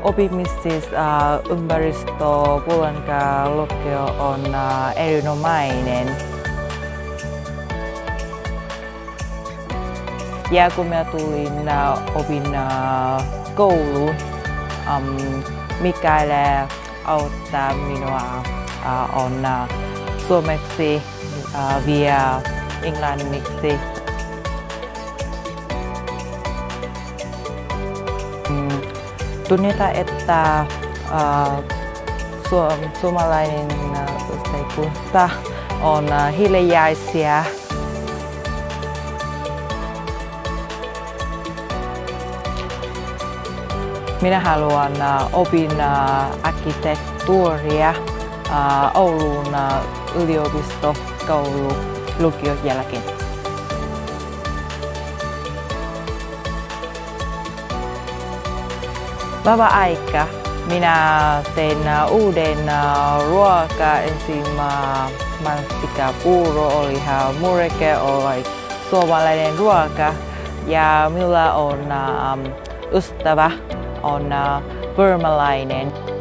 Oppimis ympäristö Puolankaan lukio on erinomainen. Ja kun minä tulin opin kouluun, Mikael auttaa minua on suomeksi ja englanniksi. Tunnetaan, että suomalainen yhteiskunta on hiljaisia. Minä haluan oppia arkkitehtuuria Oulun yliopistokoulun lukion jälkeen. Vapaa-aika. Minä teen uuden ruokaa. Ensin mansikkapuuro oli mureke, oli suomalainen ruoka. Ja minulla on ystävä, on burmalainen.